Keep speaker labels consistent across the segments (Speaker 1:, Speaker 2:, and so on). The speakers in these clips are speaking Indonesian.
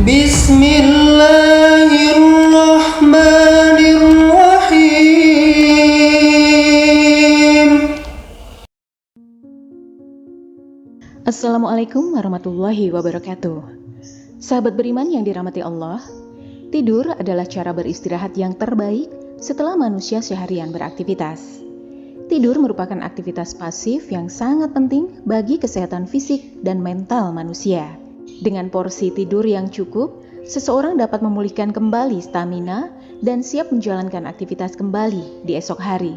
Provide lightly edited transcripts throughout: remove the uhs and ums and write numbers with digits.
Speaker 1: Bismillahirrahmanirrahim.
Speaker 2: Assalamualaikum warahmatullahi wabarakatuh. Sahabat beriman yang dirahmati Allah, tidur adalah cara beristirahat yang terbaik setelah manusia seharian beraktivitas. Tidur merupakan aktivitas pasif yang sangat penting bagi kesehatan fisik dan mental manusia. Dengan porsi tidur yang cukup, seseorang dapat memulihkan kembali stamina dan siap menjalankan aktivitas kembali di esok hari.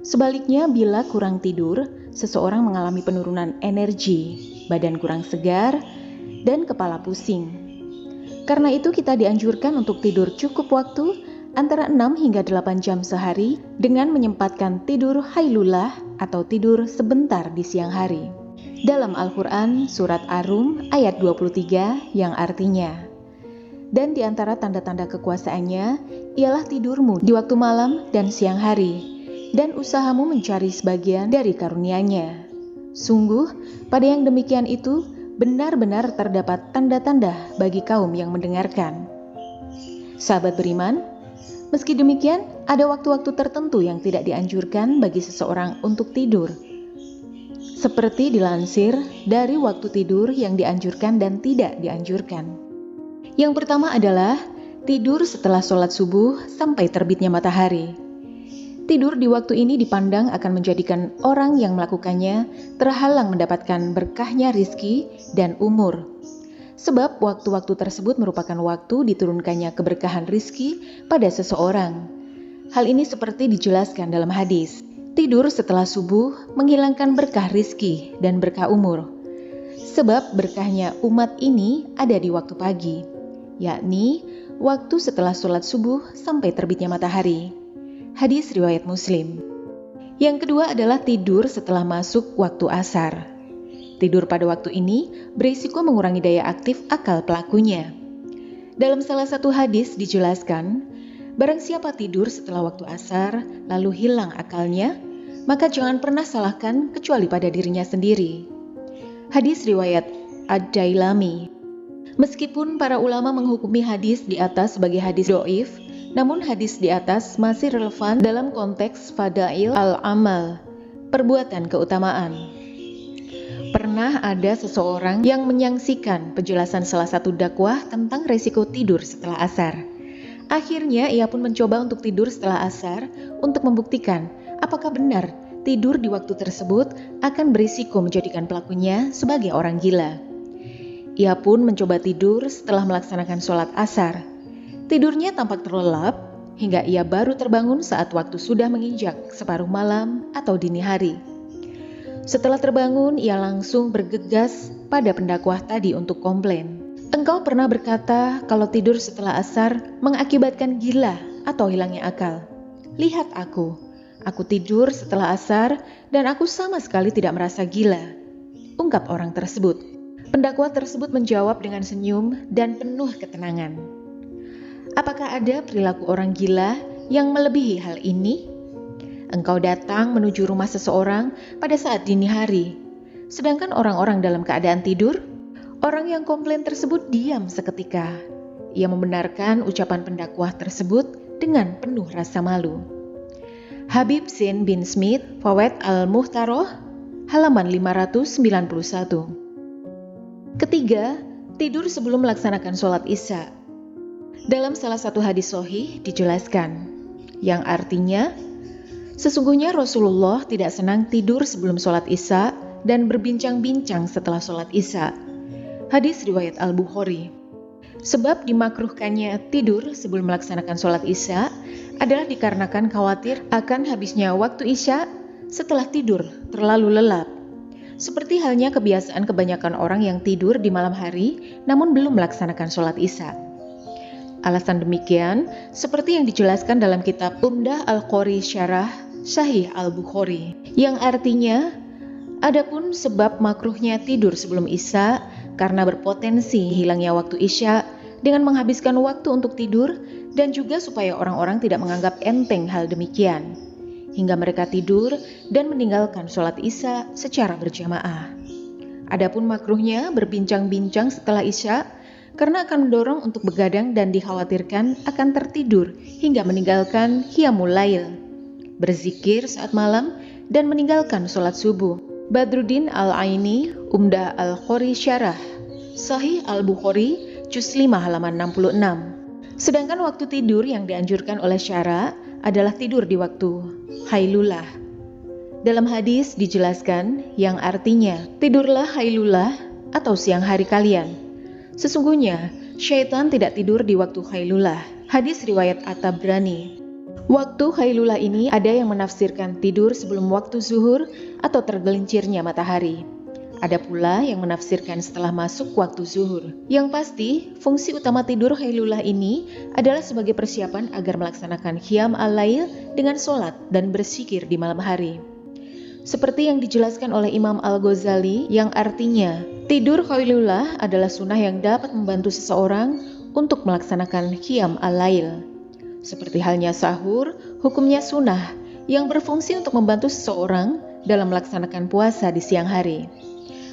Speaker 2: Sebaliknya, bila kurang tidur, seseorang mengalami penurunan energi, badan kurang segar, dan kepala pusing. Karena itu kita dianjurkan untuk tidur cukup waktu antara 6 hingga 8 jam sehari dengan menyempatkan tidur hailulah atau tidur sebentar di siang hari. Dalam Al-Quran surat Ar-Rum ayat 23 yang artinya, dan di antara tanda-tanda kekuasaannya ialah tidurmu di waktu malam dan siang hari, dan usahamu mencari sebagian dari karunia-Nya. Sungguh, pada yang demikian itu benar-benar terdapat tanda-tanda bagi kaum yang mendengarkan. Sahabat beriman, meski demikian, ada waktu-waktu tertentu yang tidak dianjurkan bagi seseorang untuk tidur. Seperti dilansir dari waktu tidur yang dianjurkan dan tidak dianjurkan. Yang pertama adalah tidur setelah sholat subuh sampai terbitnya matahari. Tidur di waktu ini dipandang akan menjadikan orang yang melakukannya terhalang mendapatkan berkahnya rizki dan umur. Sebab waktu-waktu tersebut merupakan waktu diturunkannya keberkahan rizki pada seseorang. Hal ini seperti dijelaskan dalam hadis. Tidur setelah subuh menghilangkan berkah rizki dan berkah umur. Sebab berkahnya umat ini ada di waktu pagi, yakni waktu setelah sholat subuh sampai terbitnya matahari. Hadis riwayat Muslim. Yang kedua adalah tidur setelah masuk waktu asar. Tidur pada waktu ini berisiko mengurangi daya aktif akal pelakunya. Dalam salah satu hadis dijelaskan, barang siapa tidur setelah waktu asar lalu hilang akalnya, maka jangan pernah salahkan kecuali pada dirinya sendiri. Hadis riwayat Ad-Dailami. Meskipun para ulama menghukumi hadis di atas sebagai hadis do'if, namun hadis di atas masih relevan dalam konteks fadail al-amal, perbuatan keutamaan. Pernah ada seseorang yang menyaksikan penjelasan salah satu dakwah tentang resiko tidur setelah asar. Akhirnya ia pun mencoba untuk tidur setelah asar untuk membuktikan apakah benar tidur di waktu tersebut akan berisiko menjadikan pelakunya sebagai orang gila. Ia pun mencoba tidur setelah melaksanakan sholat asar. Tidurnya tampak terlelap hingga ia baru terbangun saat waktu sudah menginjak separuh malam atau dini hari. Setelah terbangun, ia langsung bergegas pada pendakwah tadi untuk komplain. Engkau pernah berkata kalau tidur setelah asar mengakibatkan gila atau hilangnya akal. Lihat aku tidur setelah asar dan aku sama sekali tidak merasa gila, ungkap orang tersebut. Pendakwah tersebut menjawab dengan senyum dan penuh ketenangan. Apakah ada perilaku orang gila yang melebihi hal ini? Engkau datang menuju rumah seseorang pada saat dini hari, sedangkan orang-orang dalam keadaan tidur. Orang yang komplain tersebut diam seketika. Ia membenarkan ucapan pendakwah tersebut dengan penuh rasa malu. Habib Zain bin Smith, Fawaid al-Muhtaroh, halaman 591. Ketiga, tidur sebelum melaksanakan sholat isya. Dalam salah satu hadis sahih dijelaskan, yang artinya, sesungguhnya Rasulullah tidak senang tidur sebelum sholat isya dan berbincang-bincang setelah sholat isya. Hadis riwayat Al-Bukhari. Sebab dimakruhkannya tidur sebelum melaksanakan sholat isya adalah dikarenakan khawatir akan habisnya waktu isya setelah tidur terlalu lelap. Seperti halnya kebiasaan kebanyakan orang yang tidur di malam hari namun belum melaksanakan sholat isya. Alasan demikian seperti yang dijelaskan dalam kitab Umdah Al-Qori Syarah Sahih Al-Bukhari, yang artinya, adapun sebab makruhnya tidur sebelum isya karena berpotensi hilangnya waktu isya dengan menghabiskan waktu untuk tidur, dan juga supaya orang-orang tidak menganggap enteng hal demikian hingga mereka tidur dan meninggalkan sholat isya secara berjamaah. Adapun makruhnya berbincang-bincang setelah isya karena akan mendorong untuk begadang dan dikhawatirkan akan tertidur hingga meninggalkan qiyamul lail, berzikir saat malam, dan meninggalkan sholat subuh. Badruddin Al-Aini, Umdah Al-Qori Syarah, Sahih Al-Bukhari, Juz 5 halaman 66. Sedangkan waktu tidur yang dianjurkan oleh syara adalah tidur di waktu hailulah. Dalam hadis dijelaskan yang artinya, tidurlah hailulah atau siang hari kalian. Sesungguhnya, syaitan tidak tidur di waktu hailulah. Hadis riwayat At-Tabrani. Waktu hailulah ini ada yang menafsirkan tidur sebelum waktu zuhur atau tergelincirnya matahari. Ada pula yang menafsirkan setelah masuk waktu zuhur. Yang pasti, fungsi utama tidur hailulah ini adalah sebagai persiapan agar melaksanakan qiyam al-lail dengan sholat dan berzikir di malam hari. Seperti yang dijelaskan oleh Imam Al-Ghazali yang artinya, tidur hailulah adalah sunnah yang dapat membantu seseorang untuk melaksanakan qiyam al-lail. Seperti halnya sahur, hukumnya sunnah yang berfungsi untuk membantu seseorang dalam melaksanakan puasa di siang hari.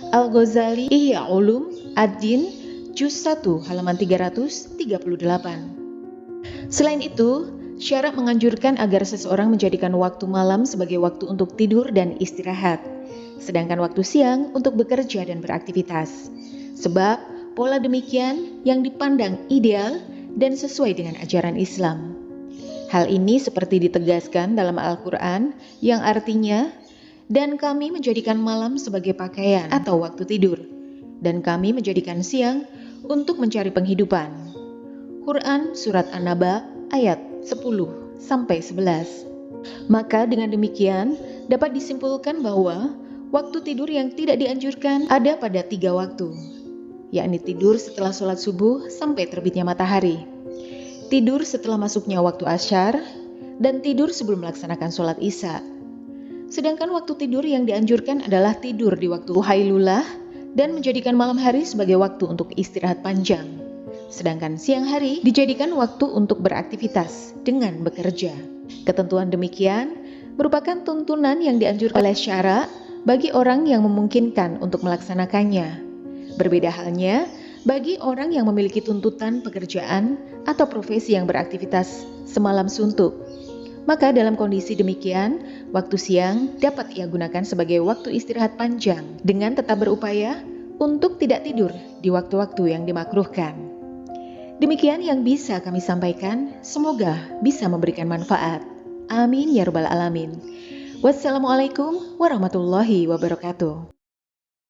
Speaker 2: Al-Ghazali Ihya Ulum Ad-Din Juz 1 halaman 338. Selain itu, syara menganjurkan agar seseorang menjadikan waktu malam sebagai waktu untuk tidur dan istirahat, sedangkan waktu siang untuk bekerja dan beraktivitas. Sebab pola demikian yang dipandang ideal dan sesuai dengan ajaran Islam. Hal ini seperti ditegaskan dalam Al-Quran yang artinya, dan kami menjadikan malam sebagai pakaian atau waktu tidur, dan kami menjadikan siang untuk mencari penghidupan. Quran Surat An-Naba ayat 10-11. Maka dengan demikian dapat disimpulkan bahwa waktu tidur yang tidak dianjurkan ada pada 3 waktu, yakni tidur setelah sholat subuh sampai terbitnya matahari, tidur setelah masuknya waktu asyar, dan tidur sebelum melaksanakan sholat isya. Sedangkan waktu tidur yang dianjurkan adalah tidur di waktu hailulah dan menjadikan malam hari sebagai waktu untuk istirahat panjang. Sedangkan siang hari dijadikan waktu untuk beraktivitas dengan bekerja. Ketentuan demikian merupakan tuntunan yang dianjurkan oleh syara bagi orang yang memungkinkan untuk melaksanakannya. Berbeda halnya bagi orang yang memiliki tuntutan pekerjaan atau profesi yang beraktivitas semalam suntuk. Maka dalam kondisi demikian, waktu siang dapat ia gunakan sebagai waktu istirahat panjang dengan tetap berupaya untuk tidak tidur di waktu-waktu yang dimakruhkan. Demikian yang bisa kami sampaikan, semoga bisa memberikan manfaat. Amin ya rabbal alamin. Wassalamualaikum warahmatullahi wabarakatuh.